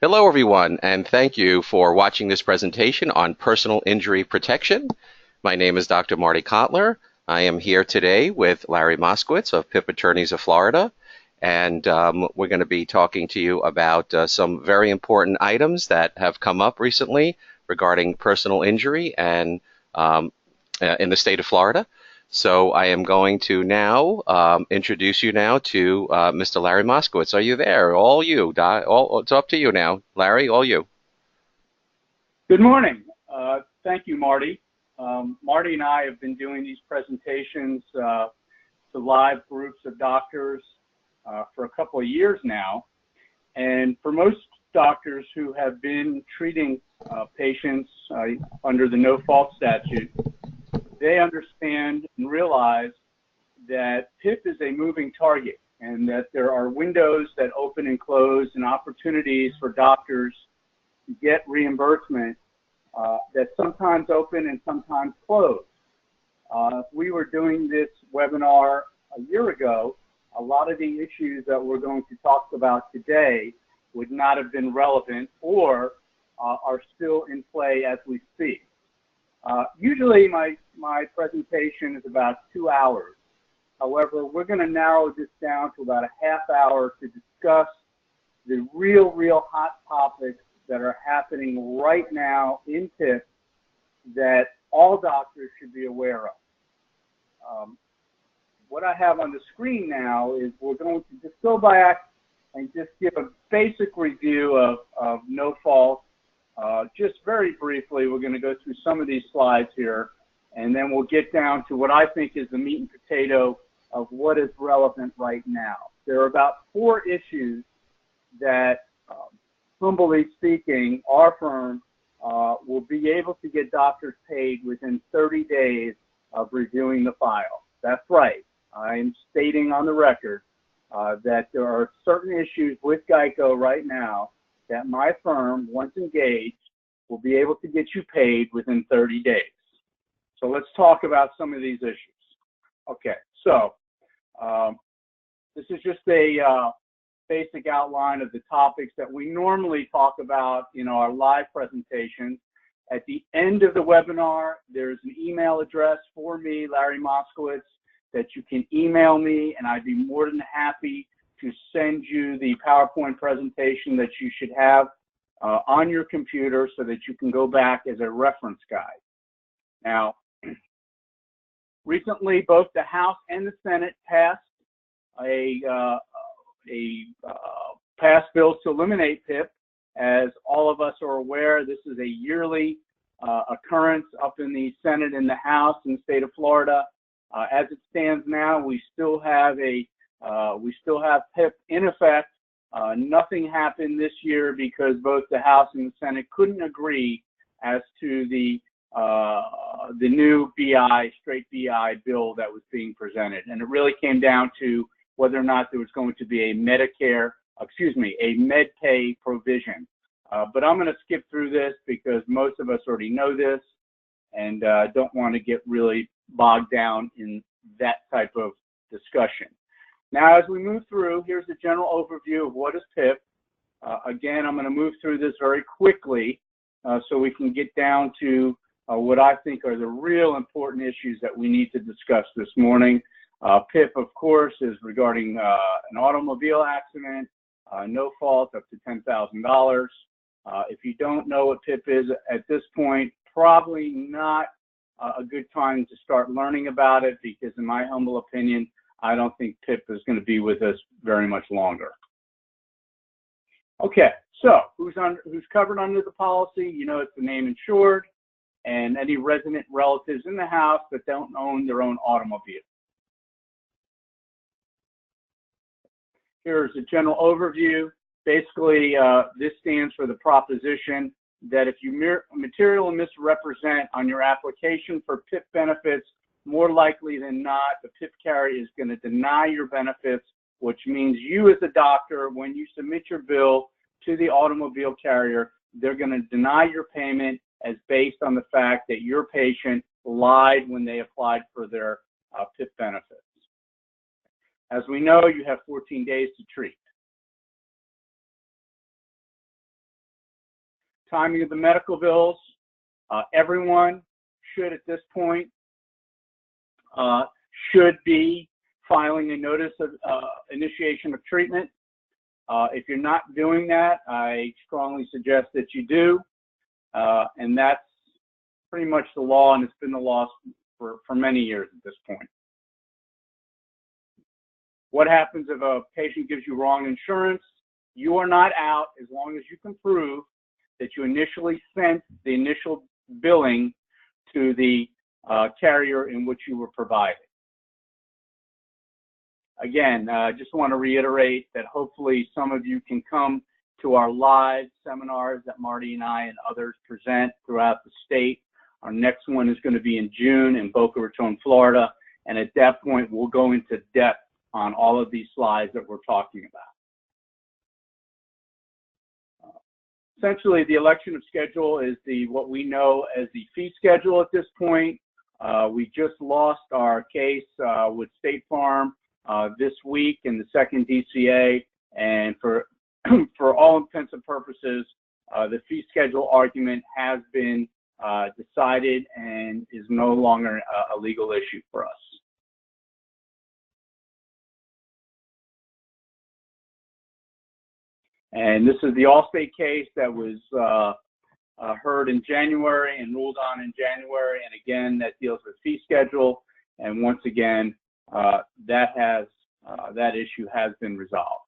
Hello, everyone, and thank you for watching this presentation on personal injury protection. My name is Dr. Marty Kotler. I am here today with Larry Moskowitz of PIP Attorneys of Florida, and we're going to be talking to you about some very important items that have come up recently regarding personal injury and in the state of Florida. So I am going to now introduce you now to Mr. Larry Moskowitz. Are you there? All you. It's up to you now. Larry, all you. Good morning. Thank you, Marty. Marty and I have been doing these presentations to live groups of doctors for a couple of years now. And for most doctors who have been treating patients under the no-fault statute, they understand and realize that PIP is a moving target and that there are windows that open and close and opportunities for doctors to get reimbursement that sometimes open and sometimes close. If we were doing this webinar a year ago, a lot of the issues that we're going to talk about today would not have been relevant or are still in play as we speak. Usually my presentation is about 2 hours. However, we're going to narrow this down to about a half hour to discuss the real hot topics that are happening right now in PIP that all doctors should be aware of. What I have on the screen now is we're going to just go back and just give a basic review of no fault. Just very briefly, we're going to go through some of these slides here, and then we'll get down to what I think is the meat and potato of what is relevant right now. There are about 4 issues that, humbly speaking, our firm will be able to get doctors paid within 30 days of reviewing the file. That's right. I'm stating on the record that there are certain issues with Geico right now that my firm, once engaged, will be able to get you paid within 30 days. So let's talk about some of these issues. Okay, so this is just a basic outline of the topics that we normally talk about in our live presentations. At the end of the webinar, there's an email address for me, Larry Moskowitz, that you can email me, and I'd be more than happy to send you the PowerPoint presentation that you should have on your computer so that you can go back as a reference guide. Now, recently, both the House and the Senate passed passed bills to eliminate PIP. As all of us are aware, this is a yearly occurrence up in the Senate and the House in the state of Florida. As it stands now, we still have PIP in effect. Nothing happened this year because both the House and the Senate couldn't agree as to the new straight BI bill that was being presented. And it really came down to whether or not there was going to be a MedPay provision. But I'm going to skip through this because most of us already know this and don't want to get really bogged down in that type of discussion. Now, as we move through, here's a general overview of what is PIP. Again, I'm going to move through this very quickly so we can get down to what I think are the real important issues that we need to discuss this morning. PIP, of course, is regarding an automobile accident, no fault up to $10,000. If you don't know what PIP is at this point, probably not a good time to start learning about it because, in my humble opinion, I don't think PIP is going to be with us very much longer. Okay, so who's covered under the policy? You know, it's the name insured and any resident relatives in the house that don't own their own automobile. Here's a general overview. Basically, this stands for the proposition that if you materially misrepresent on your application for PIP benefits, more likely than not, the PIP carrier is going to deny your benefits, which means you as a doctor, when you submit your bill to the automobile carrier, they're going to deny your payment as based on the fact that your patient lied when they applied for their PIP benefits. As we know, you have 14 days to treat. timing of the medical bills. Everyone should, at this point, should be filing a notice of initiation of treatment. If you're not doing that, I strongly suggest that you do. And that's pretty much the law, and it's been the law for many years at this point. What happens if a patient gives you wrong insurance? You are not out as long as you can prove that you initially sent the initial billing to the carrier in which you were provided. Again, I just want to reiterate that hopefully some of you can come to our live seminars that Marty and I and others present throughout the state. Our next one is going to be in June in Boca Raton, Florida, and at that point we'll go into depth on all of these slides that we're talking about. Essentially, the election of schedule is what we know as the fee schedule at this point. We just lost our case with State Farm this week in the second DCA, and for all intents and purposes, the fee schedule argument has been decided and is no longer a legal issue for us. And this is the Allstate case that was heard in January and ruled on in January, and again, that deals with fee schedule, and once again, that issue has been resolved.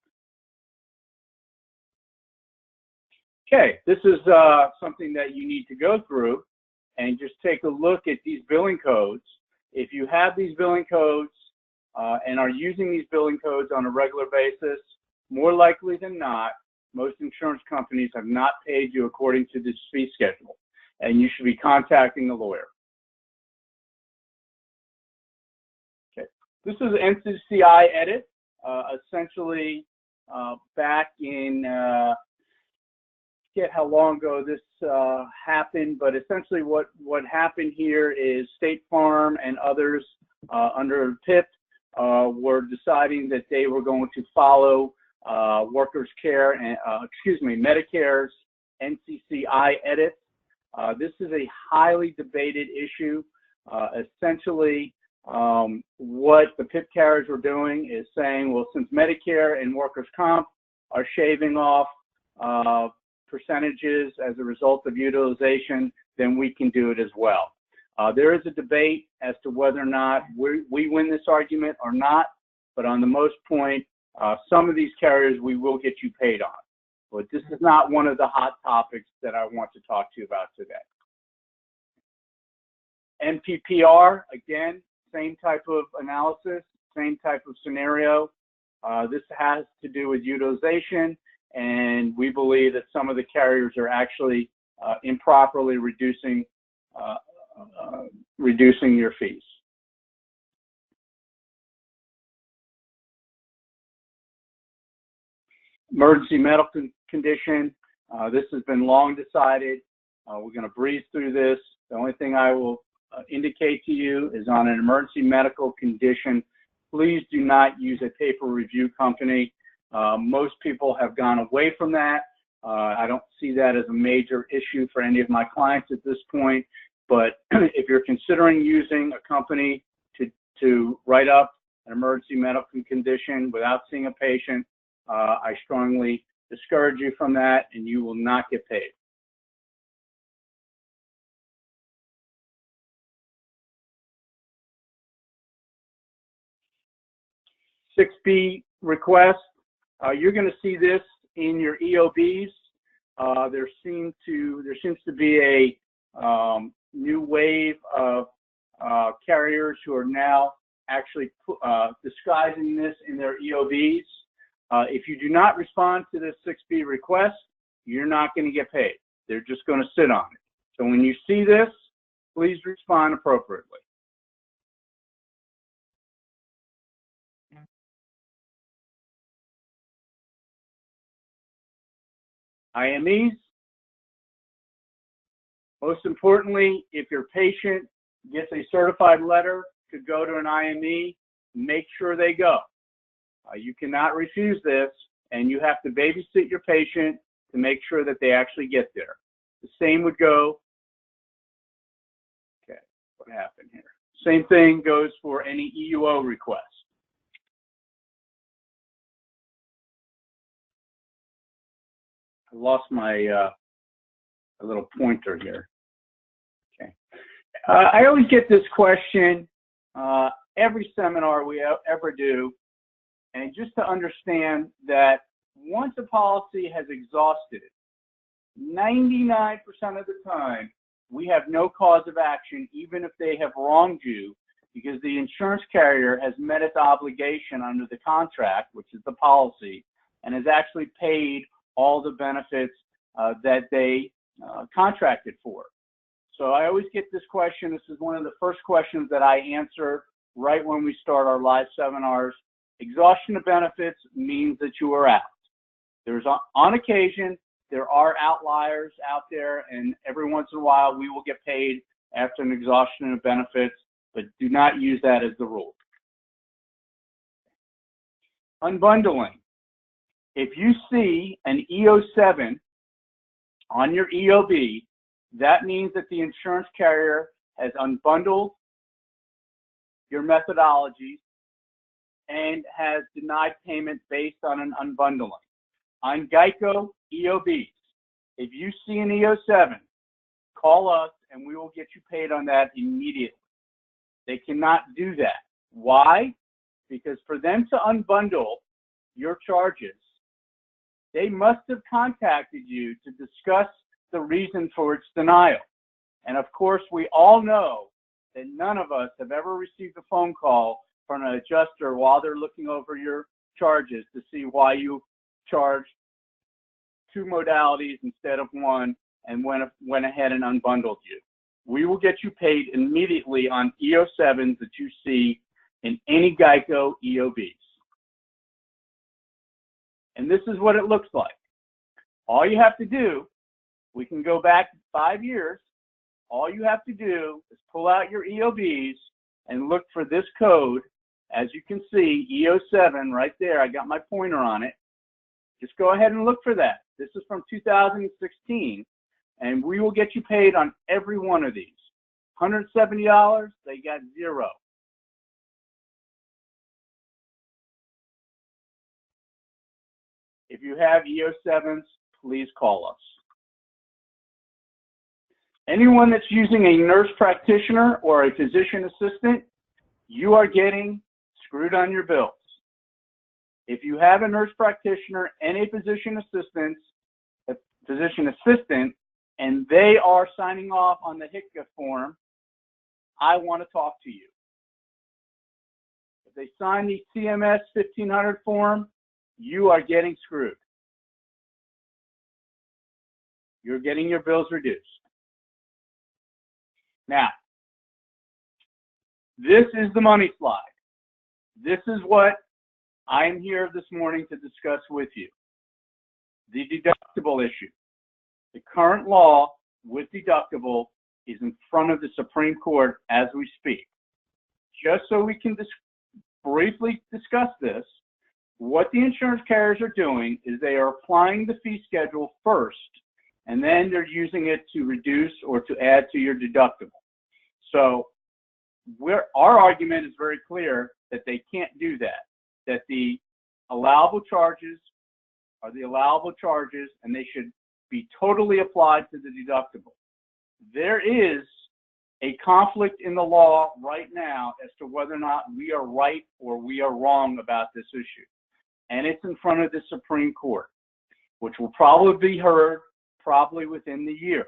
Okay, this is something that you need to go through and just take a look at these billing codes. If you have these billing codes and are using these billing codes on a regular basis, more likely than not, most insurance companies have not paid you according to this fee schedule, and you should be contacting a lawyer. Okay, this is NCCI edit. Essentially, back in, I forget how long ago this happened, but essentially what happened here is State Farm and others under PIP were deciding that they were going to follow workers' care and Medicare's NCCI edit. This is a highly debated issue. Essentially, what the PIP carriers were doing is saying, well, since Medicare and workers' comp are shaving off percentages as a result of utilization, then we can do it as well. There is a debate as to whether or not we win this argument or not, but on the most point, some of these carriers we will get you paid on. But this is not one of the hot topics that I want to talk to you about today. NPPR, again, same type of analysis, same type of scenario. This has to do with utilization, and we believe that some of the carriers are actually improperly reducing your fees. Emergency medical condition. This has been long decided. We're going to breeze through this. The only thing I will indicate to you is on an emergency medical condition, please do not use a paper review company. Most people have gone away from that. I don't see that as a major issue for any of my clients at this point, but if you're considering using a company to write up an emergency medical condition without seeing a patient, I strongly discourage you from that, and you will not get paid. (6B) request. You're going to see this in your EOBs. There seems to be a new wave of carriers who are now actually disguising this in their EOBs. If you do not respond to this 6B request, you're not going to get paid. They're just going to sit on it. So when you see this, please respond appropriately. IMEs. Most importantly, if your patient gets a certified letter to go to an IME, make sure they go. You cannot refuse this, and you have to babysit your patient to make sure that they actually get there. The same would go, okay, what happened here? Same thing goes for any EUO request. I lost my little pointer here. Okay. I always get this question every seminar we ever do, and just to understand that once a policy has exhausted, 99% of the time, we have no cause of action, even if they have wronged you, because the insurance carrier has met its obligation under the contract, which is the policy, and has actually paid all the benefits that they contracted for. So I always get this question. This is one of the first questions that I answer right when we start our live seminars. Exhaustion of benefits means that you are out. There's on occasion, there are outliers out there, and every once in a while we will get paid after an exhaustion of benefits, but do not use that as the rule. Unbundling. If you see an EO7 on your EOB, that means that the insurance carrier has unbundled your methodologies and has denied payment based on an unbundling. On Geico EOBs, if you see an EO7, call us and we will get you paid on that immediately. They cannot do that. Why? Because for them to unbundle your charges, they must have contacted you to discuss the reason for its denial. And of course, we all know that none of us have ever received a phone call from an adjuster while they're looking over your charges to see why you charged 2 modalities instead of 1 and went ahead and unbundled you. We will get you paid immediately on EO7s that you see in any Geico EOBs. And this is what it looks like. All you have to do, we can go back 5 years, all you have to do is pull out your EOBs and look for this code. As you can see, EO7 right there, I got my pointer on it. Just go ahead and look for that. This is from 2016, and we will get you paid on every one of these. $170, they got 0. If you have EO7s, please call us. Anyone that's using a nurse practitioner or a physician assistant, you are getting screwed on your bills. If you have a nurse practitioner and a physician assistant, and they are signing off on the HCA form, I want to talk to you. If they sign the CMS 1500 form, you are getting screwed. You're getting your bills reduced. Now, this is the money slide. This is what I am here this morning to discuss with you. The deductible issue. The current law with deductible is in front of the Supreme Court as we speak. Just so we can briefly discuss this, what the insurance carriers are doing is they are applying the fee schedule first, and then they're using it to reduce or to add to your deductible. So our argument is very clear that they can't do that, that the allowable charges are the allowable charges, and they should be totally applied to the deductible. There is a conflict in the law right now as to whether or not we are right or we are wrong about this issue. And it's in front of the Supreme Court, which will probably be heard probably within the year.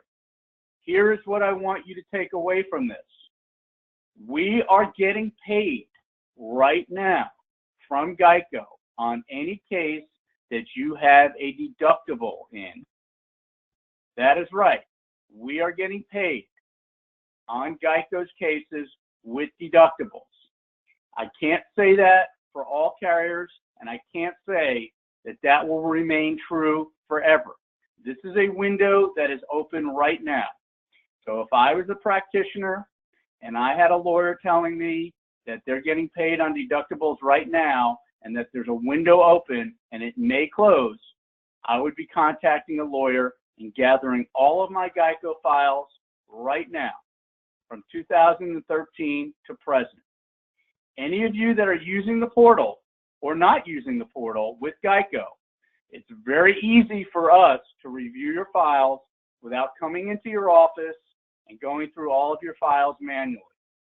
Here is what I want you to take away from this. We are getting paid right now from Geico on any case that you have a deductible in. That is right. We are getting paid on Geico's cases with deductibles. I can't say that for all carriers, and I can't say that that will remain true forever. This is a window that is open right now. So if I was a practitioner and I had a lawyer telling me that they're getting paid on deductibles right now and that there's a window open and it may close, I would be contacting a lawyer in gathering all of my Geico files right now, from 2013 to present. Any of you that are using the portal or not using the portal with Geico, it's very easy for us to review your files without coming into your office and going through all of your files manually.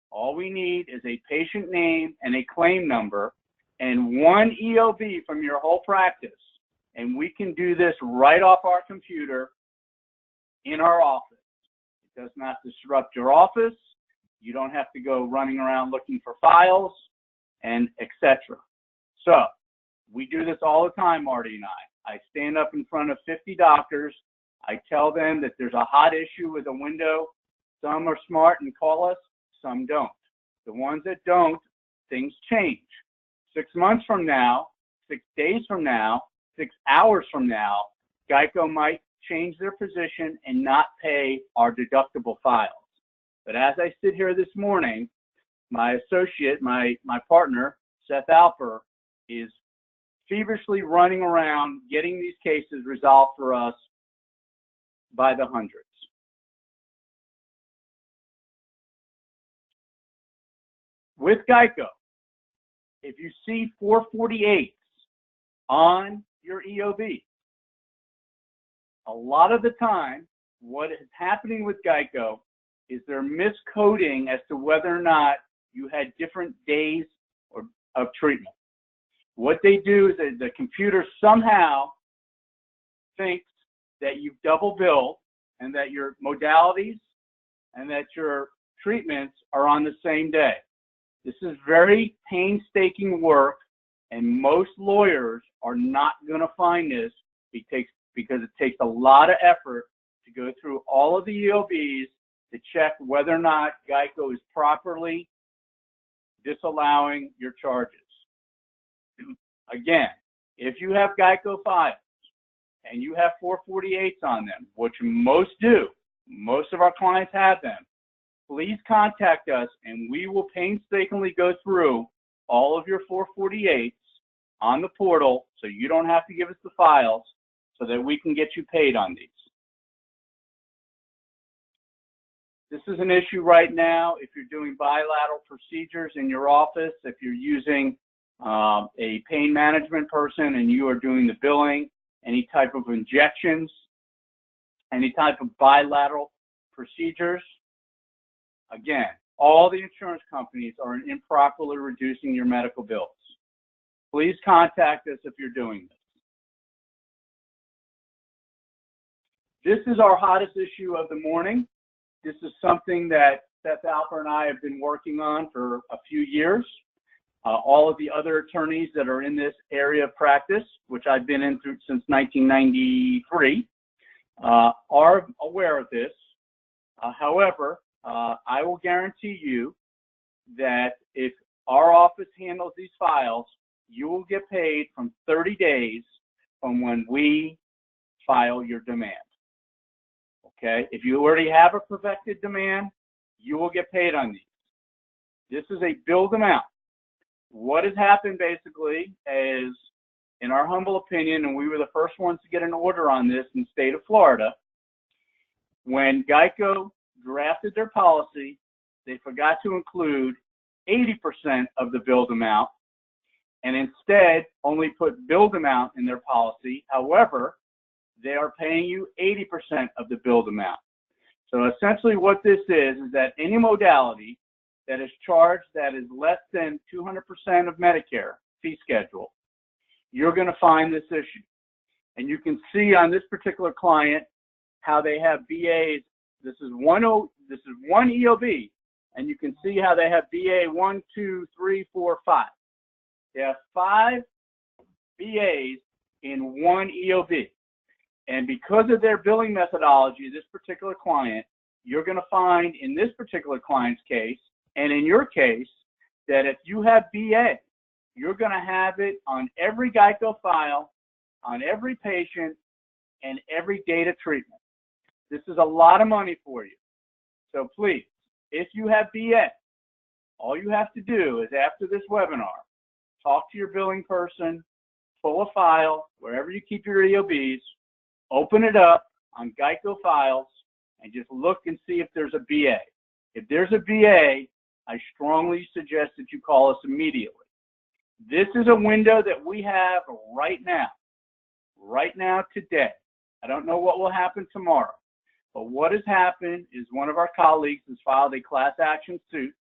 All we need is a patient name and a claim number and one EOB from your whole practice, and we can do this right off our computer in our office. It does not disrupt your office. You don't have to go running around looking for files and etc. So we do this all the time, Marty and I. I stand up in front of 50 doctors. I tell them that there's a hot issue with a window. Some are smart and call us, some don't. The ones that don't, things change. 6 months from now, 6 days from now, 6 hours from now, Geico might change their position and not pay our deductible files. But as I sit here this morning, my associate, my partner, Seth Alper, is feverishly running around getting these cases resolved for us by the hundreds. With Geico, if you see 448s on your EOB, a lot of the time, what is happening with Geico is they're miscoding as to whether or not you had different days of treatment. What they do is that the computer somehow thinks that you've double billed and that your modalities and that your treatments are on the same day. This is very painstaking work, and most lawyers are not going to find this because it takes a lot of effort to go through all of the EOBs to check whether or not Geico is properly disallowing your charges. Again, if you have Geico files and you have 448s on them, which most do, most of our clients have them, please contact us and we will painstakingly go through all of your 448s on the portal so you don't have to give us the files so that we can get you paid on these. This is an issue right now if you're doing bilateral procedures in your office, if you're using a pain management person and you are doing the billing, any type of injections, any type of bilateral procedures. Again, all the insurance companies are improperly reducing your medical bills. Please contact us if you're doing this. This is our hottest issue of the morning. This is something that Seth Alper and I have been working on for a few years. All of the other attorneys that are in this area of practice, which I've been in since 1993, are aware of this. However, I will guarantee you that if our office handles these files, you will get paid from 30 days from when we file your demand. Okay? If you already have a perfected demand, you will get paid on these. This is a billed amount. What has happened basically is, in our humble opinion, and we were the first ones to get an order on this in the state of Florida, when Geico drafted their policy, they forgot to include 80% of the billed amount and instead only put billed amount in their policy. However, they are paying you 80% of the billed amount. So essentially what this is that any modality that is charged that is less than 200% of Medicare fee schedule, you're going to find this issue. And you can see on this particular client how they have BAs. This is one EOB, and you can see how they have BA 1, 2, 3, 4, 5. They have 5 BAs in one EOB. And because of their billing methodology, this particular client, you're going to find in this particular client's case, and in your case, that if you have BA, you're going to have it on every Geico file, on every patient, and every date of treatment. This is a lot of money for you. So please, if you have BA, all you have to do is after this webinar, talk to your billing person, pull a file, wherever you keep your EOBs, open it up, on Geico files and just look and see if there's a BA. If there's a BA, I strongly suggest that you call us immediately. This is a window that we have right now, today. I don't know what will happen tomorrow, but what has happened is one of our colleagues has filed a class action suit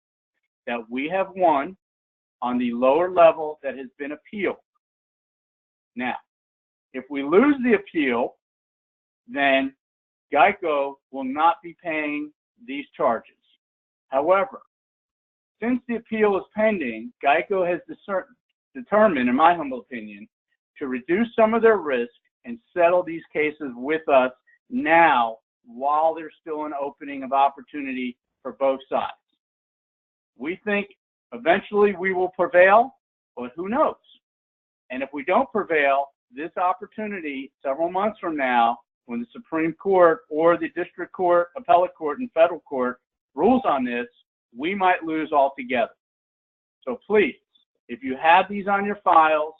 that we have won on the lower level that has been appealed. Now, if we lose the appeal, then Geico will not be paying these charges. However, since the appeal is pending, Geico has determined, in my humble opinion, to reduce some of their risk and settle these cases with us now while there's still an opening of opportunity for both sides. We think eventually we will prevail, but who knows? And if we don't prevail, this opportunity several months from now, when the Supreme Court or the District Court, Appellate Court, and Federal Court rules on this, we might lose altogether. So please, if you have these on your files,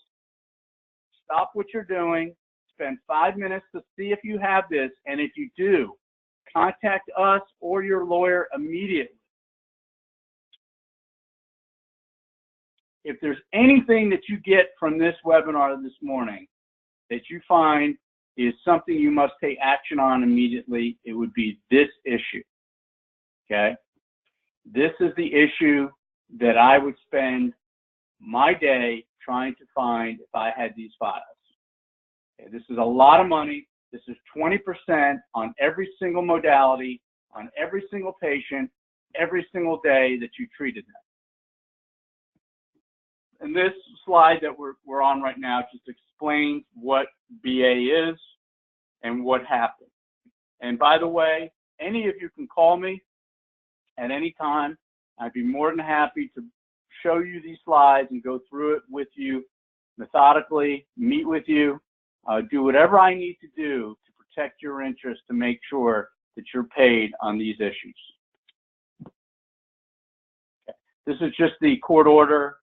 stop what you're doing, spend 5 minutes to see if you have this, and if you do, contact us or your lawyer immediately. If there's anything that you get from this webinar this morning that you find is something you must take action on immediately, it would be this issue, okay? This is the issue that I would spend my day trying to find if I had these files. Okay, this is a lot of money. This is 20% on every single modality, on every single patient, every single day that you treated them. And this slide that we're on right now just explains what BA is and what happened. And by the way, any of you can call me at any time. I'd be more than happy to show you these slides and go through it with you methodically, meet with you, do whatever I need to do to protect your interests to make sure that you're paid on these issues. Okay. This is just the court order.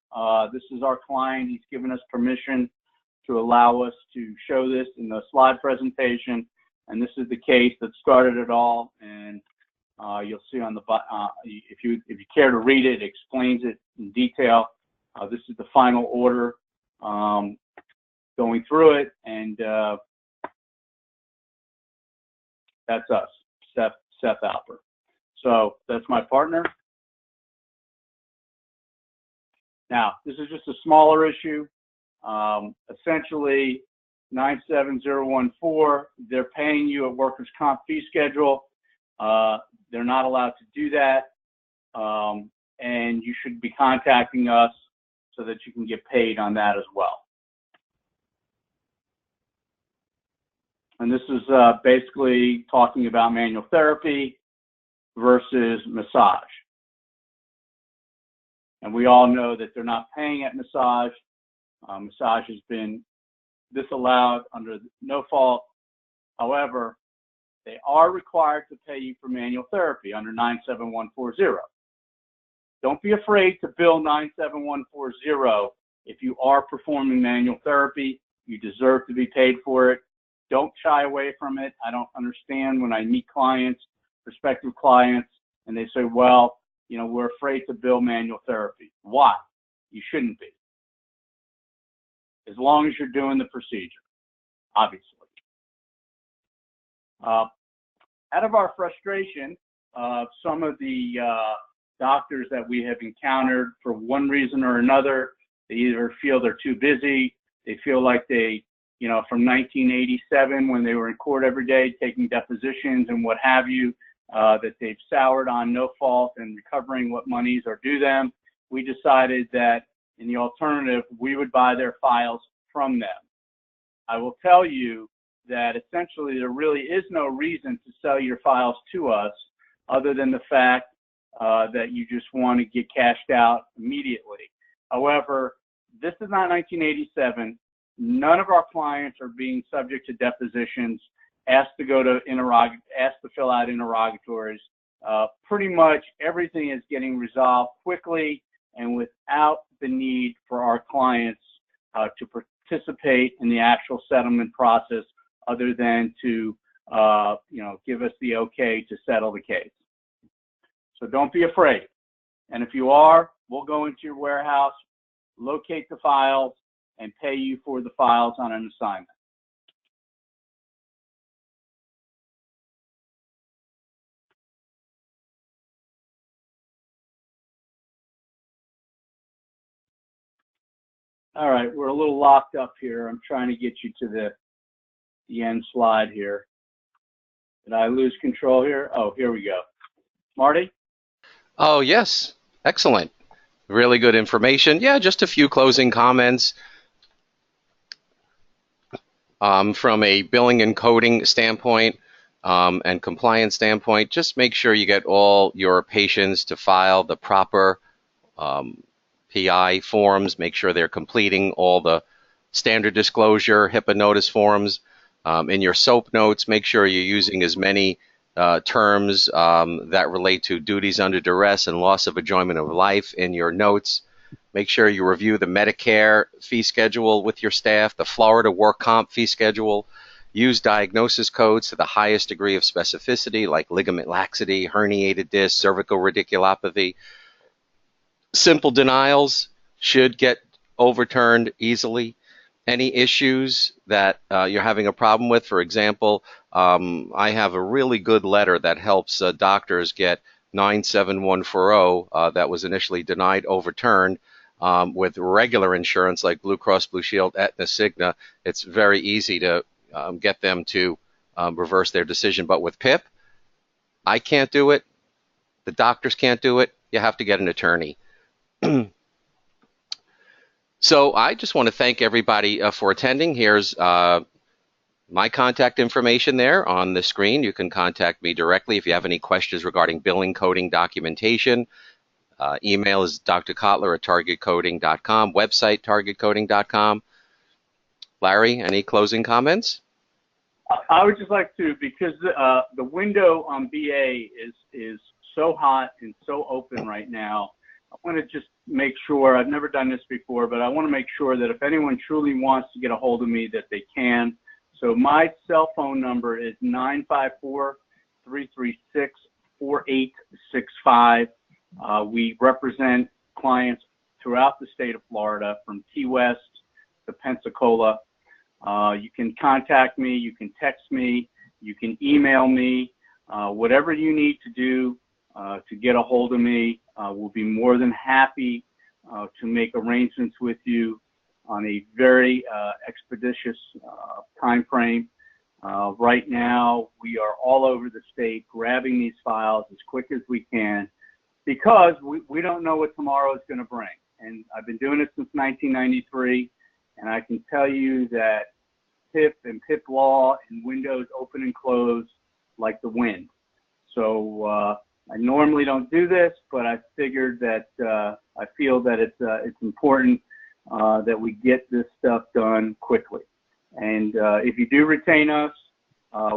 This is our client. He's given us permission to allow us to show this in the slide presentation. And this is the case that started it all. And you'll see on the if you care to read it, it explains it in detail. This is the final order going through it, and that's us, Seth Alper. So that's my partner. Now, this is just a smaller issue. Essentially, 97014, they're paying you a workers' comp fee schedule. They're not allowed to do that, and you should be contacting us so that you can get paid on that as well. And this is basically talking about manual therapy versus massage. And we all know that they're not paying at massage. Massage has been disallowed under no fault. However, they are required to pay you for manual therapy under 97140. Don't be afraid to bill 97140 if you are performing manual therapy. You deserve to be paid for it. Don't shy away from it. I don't understand when I meet clients, prospective clients, and they say, well, you know, we're afraid to bill manual therapy. Why? You shouldn't be. As long as you're doing the procedure, obviously. Out of our frustration, some of the doctors that we have encountered for one reason or another, they either feel they're too busy, they feel like they, you know, from 1987 when they were in court every day taking depositions and what have you, that they've soured on no fault and recovering what monies are due them. We decided that in the alternative, we would buy their files from them. I will tell you that essentially there really is no reason to sell your files to us other than the fact that you just want to get cashed out immediately. However, this is not 1987. None of our clients are being subject to depositions, asked to go to asked to fill out interrogatories. Pretty much everything is getting resolved quickly and without the need for our clients to participate in the actual settlement process other than to give us the okay to settle the case. So don't be afraid. And if you are, we'll go into your warehouse, locate the files, and pay you for the files on an assignment. All right, we're a little locked up here. I'm trying to get you to the end slide here. Did I lose control here? Oh, here we go. Marty? Oh, yes. Excellent. Really good information. Yeah, just a few closing comments. From a billing and coding standpoint and compliance standpoint, just make sure you get all your patients to file the proper PI forms. Make sure they're completing all the standard disclosure, HIPAA notice forms. In your SOAP notes, make sure you're using as many terms that relate to duties under duress and loss of enjoyment of life in your notes. Make sure you review the Medicare fee schedule with your staff, the Florida work comp fee schedule. Use diagnosis codes to the highest degree of specificity, like ligament laxity, herniated disc, cervical radiculopathy. Simple denials should get overturned easily. Any issues that you're having a problem with, for example, I have a really good letter that helps doctors get 97140 that was initially denied overturned with regular insurance like Blue Cross Blue Shield, Aetna, Cigna. It's very easy to get them to reverse their decision. But with PIP, I can't do it. The doctors can't do it. You have to get an attorney. So I just want to thank everybody for attending. Here's my contact information there on the screen. You can contact me directly if you have any questions regarding billing, coding, documentation. Email is drkotler@targetcoding.com, website targetcoding.com. Larry, any closing comments? I would just like to, because the window on BA is so hot and so open right now, I want to just make sure, I've never done this before, but I want to make sure that if anyone truly wants to get a hold of me, that they can. So my cell phone number is 954-336-4865. We represent clients throughout the state of Florida, from Key West to Pensacola. You can contact me, you can text me, you can email me, whatever you need to do to get a hold of me. We'll be more than happy to make arrangements with you on a very expeditious time frame. Right now, we are all over the state grabbing these files as quick as we can, because we don't know what tomorrow is going to bring. And I've been doing it since 1993, and I can tell you that PIP and PIP law and windows open and close like the wind. So I normally don't do this, but I figured that I feel that it's important that we get this stuff done quickly. And if you do retain us,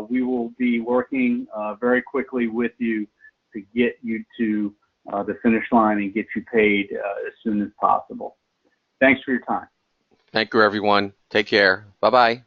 we will be working very quickly with you to get you to the finish line and get you paid as soon as possible. Thanks for your time. Thank you, everyone. Take care. Bye-bye.